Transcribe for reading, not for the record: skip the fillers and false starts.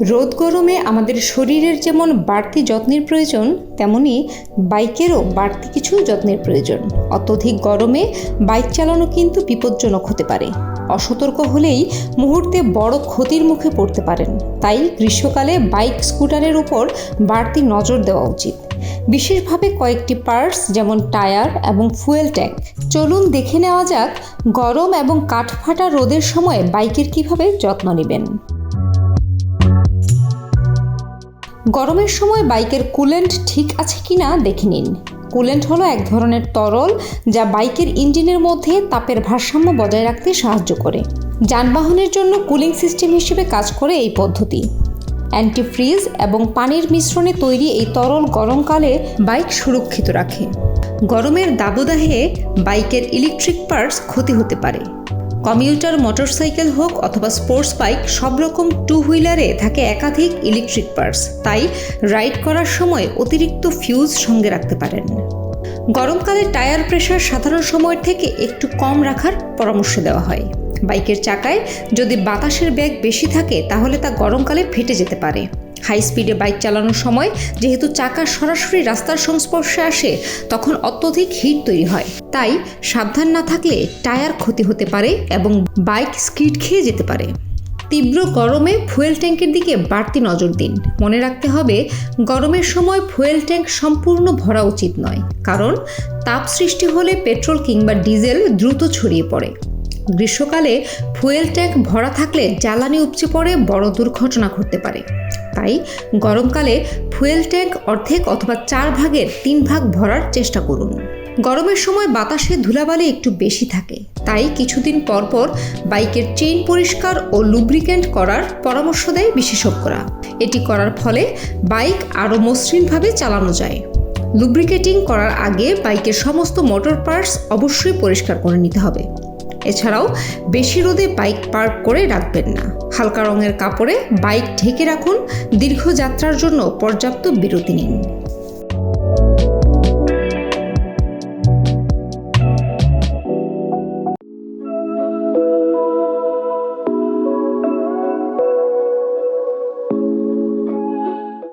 রোদ গরমে আমাদের শরীরের যেমন বাড়তি যত্নের প্রয়োজন, তেমনি বাইকেরও বাড়তি কিছু যত্নের প্রয়োজন। অত্যধিক গরমে বাইক চালানো কিন্তু বিপজ্জনক হতে পারে। অসতর্ক হলেই মুহূর্তে বড় ক্ষতির মুখে পড়তে পারেন। তাই গ্রীষ্মকালে বাইক স্কুটারের উপর বাড়তি নজর দেওয়া উচিত, বিশেষভাবে কয়েকটি পার্টস যেমন টায়ার এবং ফুয়েল ট্যাঙ্ক। চলুন দেখে নেওয়া যাক গরম এবং কাঠফাটা রোদের সময় বাইকের কিভাবে যত্ন নেবেন। গরমের সময় বাইকের কুলেন্ট ঠিক আছে কিনা দেখে নিন। কুলেন্ট হলো এক ধরনের তরল যা বাইকের ইঞ্জিনের মধ্যে তাপের ভারসাম্য বজায় রাখতে সাহায্য করে। যানবাহনের জন্য কুলিং সিস্টেম হিসেবে কাজ করে এই পদ্ধতি। অ্যান্টিফ্রিজ এবং পানির মিশ্রণে তৈরি এই তরল গরমকালে বাইক সুরক্ষিত রাখে। গরমের দাবদাহে বাইকের ইলেকট্রিক পার্টস ক্ষতি হতে পারে। কমিউটার মোটরসাইকেল হোক অথবা স্পোর্টস বাইক, সব রকম টু হুইলারে থাকে একাধিক ইলেকট্রিক পার্টস, তাই রাইড করার সময় অতিরিক্ত ফিউজ সঙ্গে রাখতে পারেন। গরমকালে টায়ার প্রেসার সাধারণ সময়ের থেকে একটু কম রাখার পরামর্শ দেওয়া হয়। বাইকের চাকায় যদি বাতাসের বেগ বেশি থাকে তাহলে তা গরমকালে ফেটে যেতে পারে। হাই স্পিডে বাইক চালানোর সময় যেহেতু চাকা সরাসরি রাস্তার সংস্পর্শে আসে, তখন অত্যধিক হিট তৈরি হয়। তাই সাবধান না থাকলে টায়ার ক্ষতি হতে পারে এবং বাইক স্কিড খেয়ে যেতে পারে। তীব্র গরমে ফুয়েল ট্যাঙ্কের দিকে বাড়তি নজর দিন। মনে রাখতে হবে, গরমের সময় ফুয়েল ট্যাঙ্ক সম্পূর্ণ ভরা উচিত নয়, কারণ তাপ সৃষ্টি হলে পেট্রোল কিংবা ডিজেল দ্রুত ছড়িয়ে পড়ে। গ্রীষ্মকালে ফুয়েল ট্যাঙ্ক ভরা থাকলে জ্বালানি উপচে পড়ে বড় দুর্ঘটনা ঘটতে পারে। তাই গরমকালে ফুয়েল ট্যাঙ্ক অর্ধেক অথবা 4 ভাগের 3 ভাগ ভরার চেষ্টা করুন। গরমের সময় বাতাসে ধুলাবালি একটু বেশি থাকে, তাই কিছুদিন পর পর বাইকের চেইন পরিষ্কার ও লুব্রিকেন্ট করার পরামর্শ দেয় বিশেষজ্ঞরা। এটি করার ফলে বাইক আরও মসৃণভাবে চালানো যায়। লুব্রিকেটিং করার আগে বাইকের সমস্ত মোটর পার্টস অবশ্যই পরিষ্কার করে নিতে হবে। এছাড়াও বেশি রোদে বাইক পার্ক করে রাখবেন না। হালকা রঙের কাপড়ে বাইক ঢেকে রাখুন। দীর্ঘ যাত্রার জন্য পর্যাপ্ত বিরতি নিন।